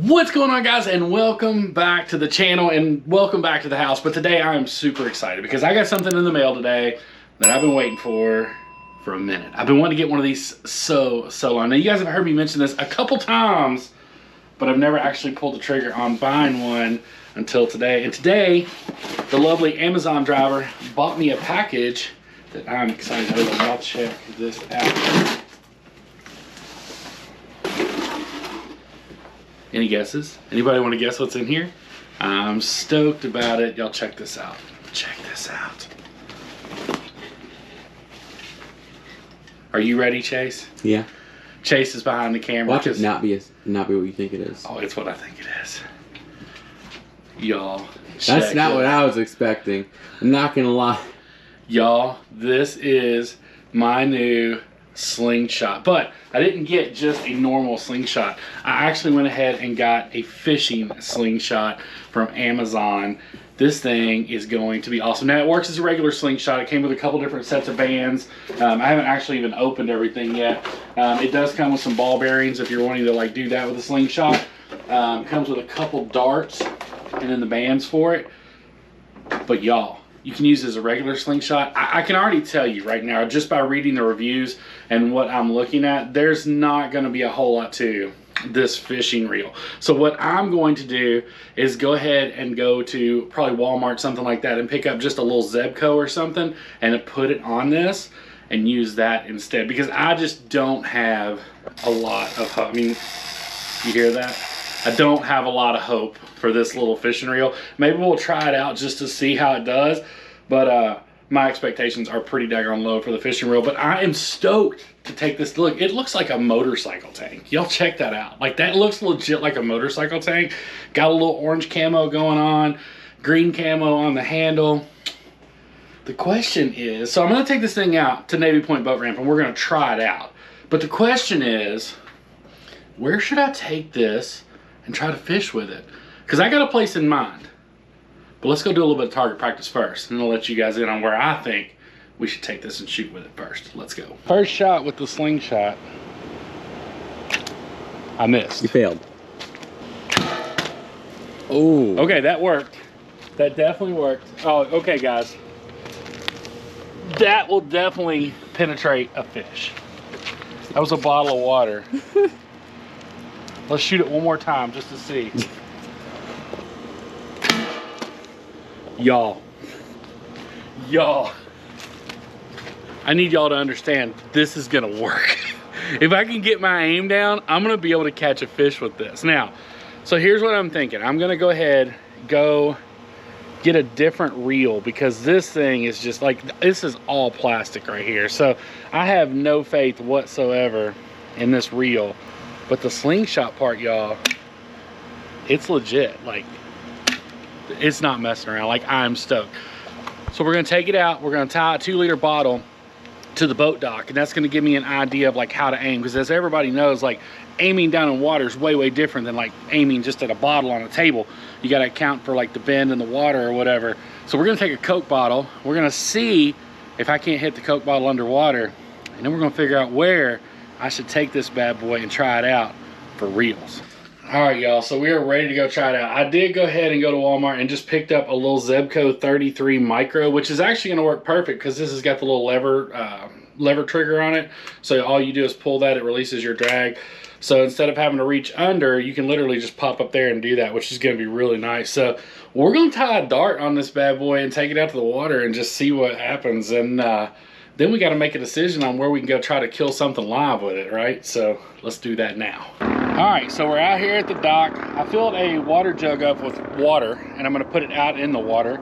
What's going on, guys, and welcome back to the channel and welcome back to the house. But today I am super excited because I got something in the mail today that I've been waiting for a minute. I've been wanting to get one of these so long. Now you guys have heard me mention this a couple times, but I've never actually pulled the trigger on buying one until today. And today the lovely Amazon driver bought me a package that I'm excited to open. I'll check this out. Any guesses? Anybody want to guess what's in here? I'm stoked about it. Y'all check this out. Check this out. Are you ready, Chase? Yeah. Chase is behind the camera. Watch it not be what you think it is. Oh, it's what I think it is. Y'all. That's not what I was expecting. I'm not gonna lie. Y'all, this is my new Slingshot, but I didn't get just a normal Slingshot. I actually went ahead and got a fishing Slingshot from Amazon. This thing is going to be awesome. Now it works as a regular Slingshot. It came with a couple different sets of bands. I haven't actually even opened everything yet. It does come with some ball bearings if you're wanting to like do that with a Slingshot. It comes with a couple darts and then the bands for it. But y'all, you can use it as a regular Slingshot. I can already tell you right now, just by reading the reviews and what I'm looking at, there's not going to be a whole lot to this fishing reel. So what I'm going to do is go ahead and go to probably Walmart, something like that, and pick up just a little Zebco or something and put it on this and use that instead, because I just don't have a lot of hope. I mean, you hear that? I don't have a lot of hope for this little fishing reel. Maybe we'll try it out just to see how it does, but my expectations are pretty daggone low for the fishing reel. But I am stoked to take this look. It looks like a motorcycle tank. Y'all check that out. Like, that looks legit like a motorcycle tank. Got a little orange camo going on, green camo on the handle. The question is, so I'm gonna take this thing out to Navy Point Boat Ramp and we're gonna try it out. But the question is, where should I take this and try to fish with it? Because I got a place in mind. But let's go do a little bit of target practice first, and I'll let you guys in on where I think we should take this and shoot with it first. Let's go. First shot with the Slingshot. I missed. You failed. Oh. Okay, that worked. That definitely worked. Oh, okay, guys. That will definitely penetrate a fish. That was a bottle of water. Let's shoot it one more time just to see. Y'all, I need y'all to understand this is gonna work. If I can get my aim down, I'm gonna be able to catch a fish with this. Now, so here's what I'm thinking. I'm gonna go ahead, go get a different reel, because this thing is just like, this is all plastic right here. So I have no faith whatsoever in this reel. But the Slingshot part, y'all, it's legit. Like, it's not messing around. Like, I'm stoked. So we're gonna take it out. We're gonna tie a 2-liter bottle to the boat dock, and that's gonna give me an idea of like how to aim. Because as everybody knows, like, aiming down in water is way different than like aiming just at a bottle on a table. You gotta account for like the bend in the water or whatever. So we're gonna take a Coke bottle. We're gonna see if I can't hit the Coke bottle underwater, and then we're gonna figure out where I should take this bad boy and try it out for reals. All right, y'all, so we are ready to go try it out. I did go ahead and go to Walmart and just picked up a little Zebco 33 Micro, which is actually gonna work perfect because this has got the little lever trigger on it. So all you do is pull that, it releases your drag. So instead of having to reach under, you can literally just pop up there and do that, which is gonna be really nice. So we're gonna tie a dart on this bad boy and take it out to the water and just see what happens. And then we gotta make a decision on where we can go try to kill something live with it, right? So let's do that now. All right, so we're out here at the dock. I filled a water jug up with water and I'm gonna put it out in the water,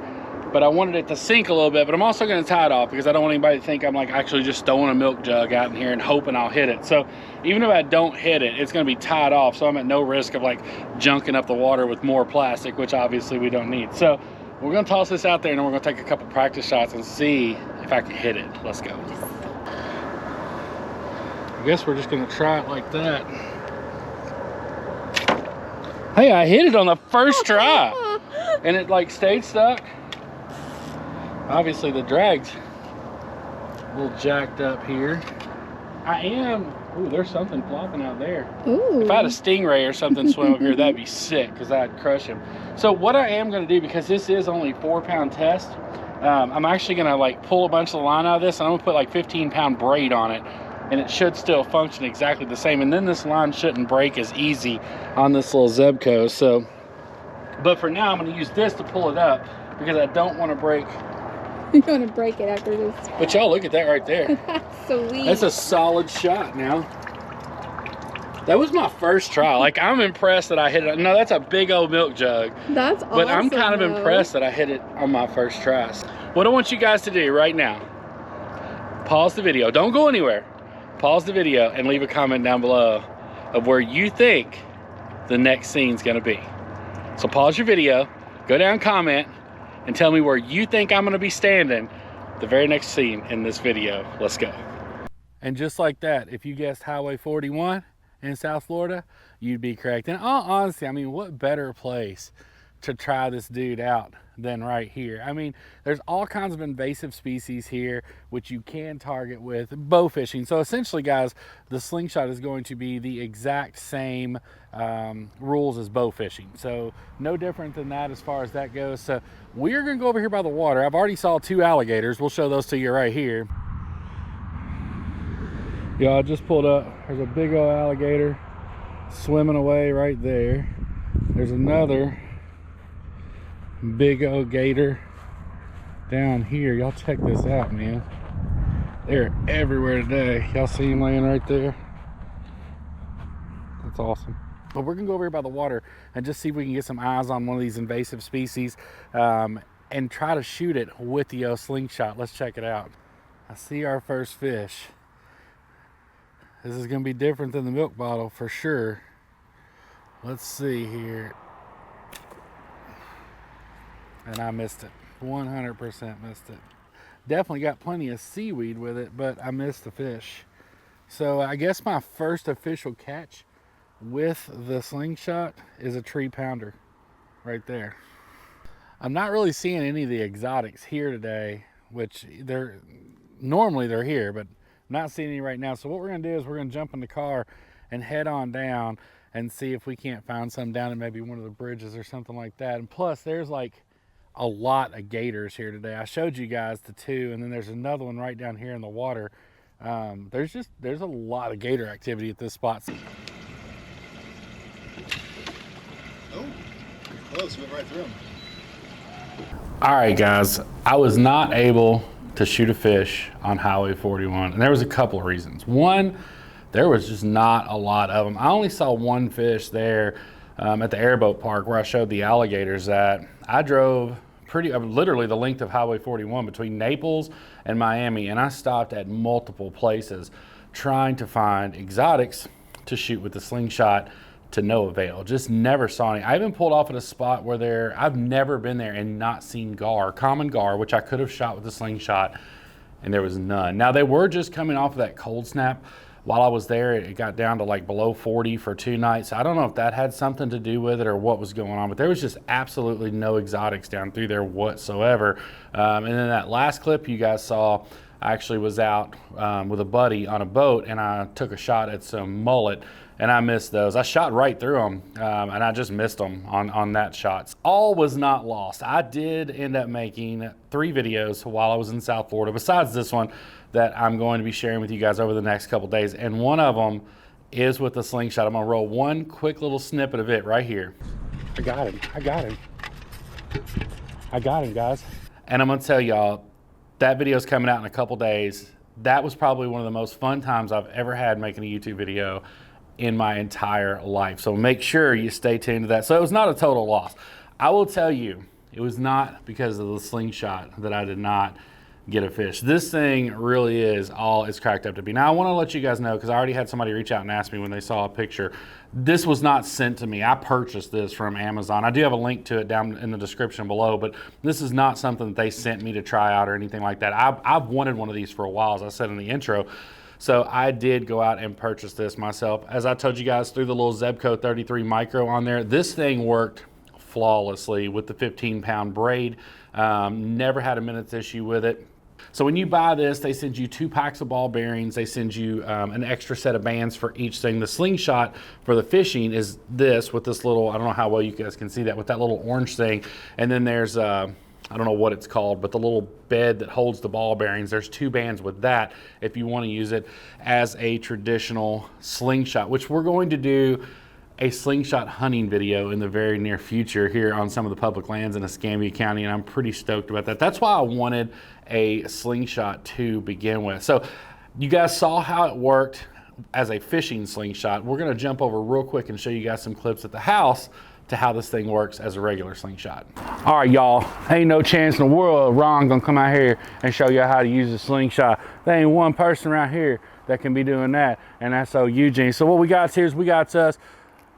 but I wanted it to sink a little bit, but I'm also gonna tie it off because I don't want anybody to think I'm like actually just throwing a milk jug out in here and hoping I'll hit it. So even if I don't hit it, it's gonna be tied off, so I'm at no risk of like junking up the water with more plastic, which obviously we don't need. So we're gonna toss this out there and then we're gonna take a couple practice shots and see if I can hit it. Let's go. I guess we're just gonna try it like that. Hey, I hit it on the first try and it like stayed stuck. Obviously the drag's a little jacked up here. I am. Ooh, there's something flopping out there. Ooh. If I had a stingray or something swim up here, that'd be sick because I'd crush him. So what I am going to do, because this is only 4-pound test, I'm actually going to like pull a bunch of the line out of this, and I'm going to put like 15-pound braid on it, and it should still function exactly the same. And then this line shouldn't break as easy on this little Zebco. So, but for now, I'm going to use this to pull it up because I don't want to break. You want to break it after this. But y'all look at that right there. That's sweet. That's a solid shot now. That was my first try. Like, I'm impressed that I hit it. No, that's a big old milk jug. That's awesome. But I'm kind of impressed that I hit it on my first try. What I want you guys to do right now, pause the video. Don't go anywhere. Pause the video and leave a comment down below of where you think the next scene's gonna be. So pause your video, go down, comment, and tell me where you think I'm gonna be standing the very next scene in this video. Let's go. And just like that, if you guessed Highway 41 in South Florida, you'd be correct. And all honesty, I mean, what better place to try this dude out than right here? I mean, there's all kinds of invasive species here which you can target with bow fishing. So essentially, guys, the Slingshot is going to be the exact same rules as bow fishing. So no different than that as far as that goes. So we're gonna go over here by the water. I've already saw 2 alligators. We'll show those to you right here. Yeah, I just pulled up. There's a big old alligator swimming away right there. There's another big old gator down here. Y'all check this out, man. They're everywhere today. Y'all see him laying right there? That's awesome. But we're gonna go over here by the water and just see if we can get some eyes on one of these invasive species and try to shoot it with the Slingshot. Let's check it out. I see our first fish. This is gonna be different than the milk bottle for sure. Let's see here. And I missed it. 100% missed it. Definitely got plenty of seaweed with it, but I missed the fish. So I guess my first official catch with the Slingshot is a 3-pounder right there. I'm not really seeing any of the exotics here today, which normally they're here, but I'm not seeing any right now. So what we're gonna do is we're gonna jump in the car and head on down and see if we can't find some down in maybe one of the bridges or something like that. And plus there's like a lot of gators here today. I showed you guys the 2, and then there's another one right down here in the water. There's a lot of gator activity at this spot. Oh, close, went right through him. All right, guys, I was not able to shoot a fish on Highway 41, and there was a couple of reasons. One, there was just not a lot of them. I only saw 1 fish there at the airboat park where I showed the alligators at. I drove literally the length of Highway 41 between Naples and Miami, and I stopped at multiple places trying to find exotics to shoot with the Slingshot to no avail. Just never saw any. I even pulled off at a spot where I've never been there and not seen common gar, which I could have shot with the Slingshot, and there was none. Now they were just coming off of that cold snap. While I was there, it got down to like below 40 for 2 nights. I don't know if that had something to do with it or what was going on, but there was just absolutely no exotics down through there whatsoever. And then that last clip you guys saw, I actually was out with a buddy on a boat, and I took a shot at some mullet, and I missed those. I shot right through them, and I just missed them on that shot. All was not lost. I did end up making 3 videos while I was in South Florida, besides this one, that I'm going to be sharing with you guys over the next couple days. And one of them is with the Slingshot. I'm gonna roll one quick little snippet of it right here. I got him, I got him. I got him, guys. And I'm gonna tell y'all, that video is coming out in a couple days. That was probably one of the most fun times I've ever had making a YouTube video in my entire life. So make sure you stay tuned to that. So it was not a total loss. I will tell you, it was not because of the Slingshot that I did not get a fish. This thing really is all it's cracked up to be. Now I want to let you guys know, because I already had somebody reach out and ask me when they saw a picture. This was not sent to me. I purchased this from Amazon. I do have a link to it down in the description below, but this is not something that they sent me to try out or anything like that. I've wanted one of these for a while, as I said in the intro. So I did go out and purchase this myself. As I told you guys, through the little Zebco 33 micro on there, this thing worked flawlessly with the 15-pound braid. Never had a minute's issue with it. So when you buy this, they send you 2 packs of ball bearings. They send you an extra set of bands for each thing. The Slingshot for the fishing is this with this little, I don't know how well you guys can see that, with that little orange thing. And then there's, I don't know what it's called, but the little bed that holds the ball bearings, there's 2 bands with that if you want to use it as a traditional slingshot, which we're going to do a slingshot hunting video in the very near future here on some of the public lands in Escambia County, and I'm pretty stoked about that. That's why I wanted a slingshot to begin with. So you guys saw how it worked as a fishing slingshot. We're gonna jump over real quick and show you guys some clips at the house to how this thing works as a regular slingshot. All right, y'all, ain't no chance in the world Ron gonna come out here and show you how to use a slingshot. There ain't one person around here that can be doing that, and that's old Eugene. So what we got here is we got us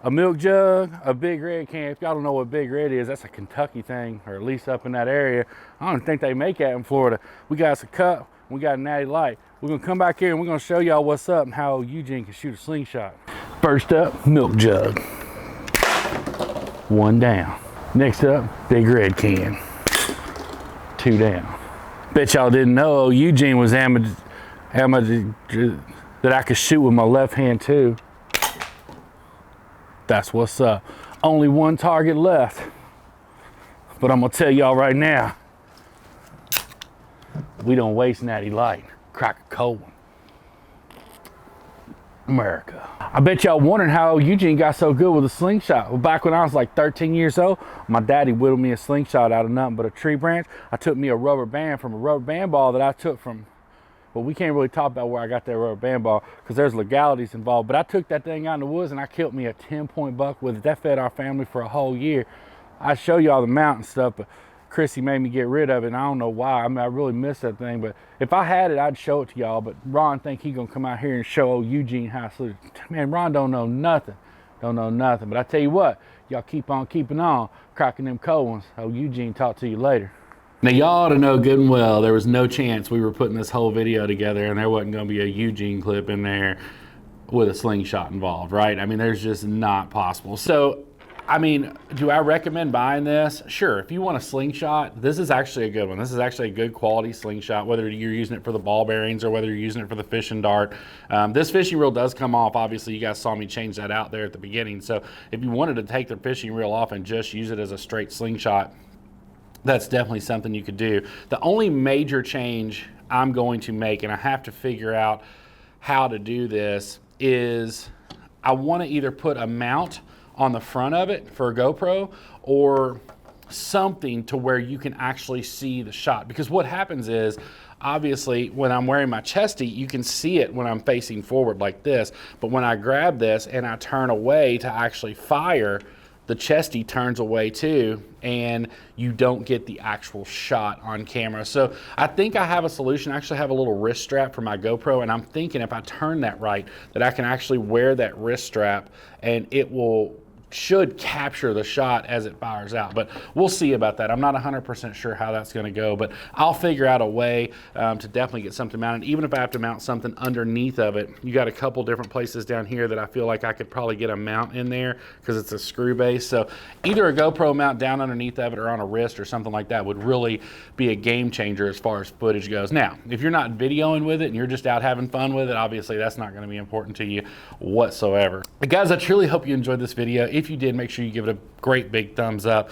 a milk jug, a Big Red can. If y'all don't know what Big Red is, that's a Kentucky thing, or at least up in that area. I don't think they make that in Florida. We got us a cup, we got a Natty Light. We're gonna come back here and we're gonna show y'all what's up and how Eugene can shoot a slingshot. First up, milk jug. 1 down. Next up, Big Red can. 2 down. Bet y'all didn't know Eugene was that I could shoot with my left hand too. That's what's up. Only 1 target left. But I'm gonna tell y'all right now, we don't waste Natty Light. Crack a cold one. America. I bet y'all wondering how Eugene got so good with a slingshot. Well, back when I was like 13 years old, my daddy whittled me a slingshot out of nothing but a tree branch. I took me a rubber band from a rubber band ball that I took from, well, we can't really talk about where I got that rubber band ball because there's legalities involved, but I took that thing out in the woods and I killed me a 10-point buck with it. That fed our family for a whole year. I show y'all the mount and stuff, but Chrissy made me get rid of it, and I don't know why. I mean, I really miss that thing, but if I had it, I'd show it to y'all, but Ron think he gonna come out here and show old Eugene how to shoot. Man, Ron don't know nothing. Don't know nothing, but I tell you what, y'all keep on keeping on, cracking them cold ones. Old Eugene, talk to you later. Now y'all ought to know good and well there was no chance we were putting this whole video together and there wasn't going to be a Eugene clip in there with a slingshot involved, right? I mean, there's just not possible. So, I mean, do I recommend buying this? Sure, if you want a slingshot, this is actually a good one. This is actually a good quality slingshot, whether you're using it for the ball bearings or whether you're using it for the fishing dart. This fishing reel does come off. Obviously, you guys saw me change that out there at the beginning. So if you wanted to take the fishing reel off and just use it as a straight slingshot, that's definitely something you could do. The only major change I'm going to make, and I have to figure out how to do this, is I want to either put a mount on the front of it for a GoPro or something to where you can actually see the shot. Because what happens is, obviously, when I'm wearing my chesty, you can see it when I'm facing forward like this. But when I grab this and I turn away to actually fire, the chesty turns away too, and you don't get the actual shot on camera. So I think I have a solution. I actually have a little wrist strap for my GoPro, and I'm thinking if I turn that right, that I can actually wear that wrist strap and it should capture the shot as it fires out, but we'll see about that. I'm not 100% sure how that's going to go, but I'll figure out a way to definitely get something mounted. Even if I have to mount something underneath of it, you got a couple different places down here that I feel like I could probably get a mount in there because it's a screw base. So either a GoPro mount down underneath of it or on a wrist or something like that would really be a game changer as far as footage goes. Now, if you're not videoing with it and you're just out having fun with it, obviously that's not going to be important to you whatsoever. But guys, I truly hope you enjoyed this video. If you did, make sure you give it a great big thumbs up.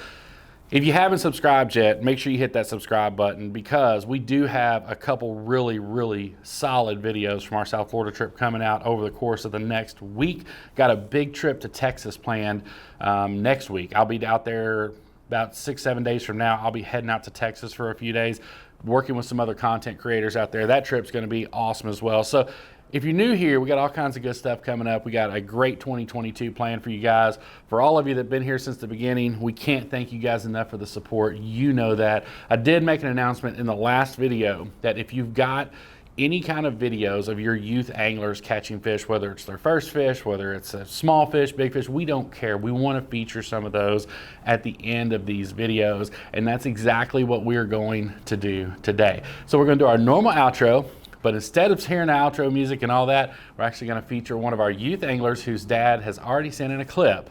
If you haven't subscribed yet, make sure you hit that subscribe button because we do have a couple really solid videos from our South Florida trip coming out over the course of the next week. Got a big trip to Texas planned next week. I'll be out there about 6-7 days from now. I'll be heading out to Texas for a few days, working with some other content creators out there. That trip's going to be awesome as well. So if you're new here, we got all kinds of good stuff coming up. We got a great 2022 plan for you guys. For all of you that have been here since the beginning, we can't thank you guys enough for the support. You know that. I did make an announcement in the last video that if you've got any kind of videos of your youth anglers catching fish, whether it's their first fish, whether it's a small fish, big fish, we don't care. We want to feature some of those at the end of these videos, and that's exactly what we're going to do today. So we're going to do our normal outro, but instead of hearing the outro music and all that, we're actually going to feature one of our youth anglers whose dad has already sent in a clip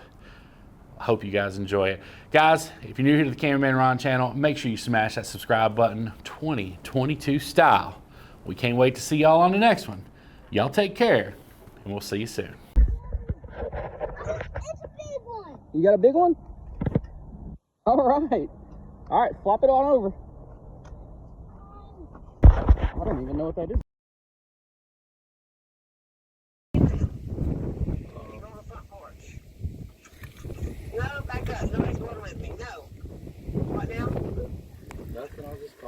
hope you guys enjoy it. Guys, if you're new here to the Cameraman Ron channel, make sure you smash that subscribe button 2022 style. We can't wait to see y'all on the next one. Y'all take care, and we'll see you soon. You got a big one? All right. All right, flop it on over. I don't even know what that is. No, back up. Nobody's going with me. No. What now? That's what I was just calling.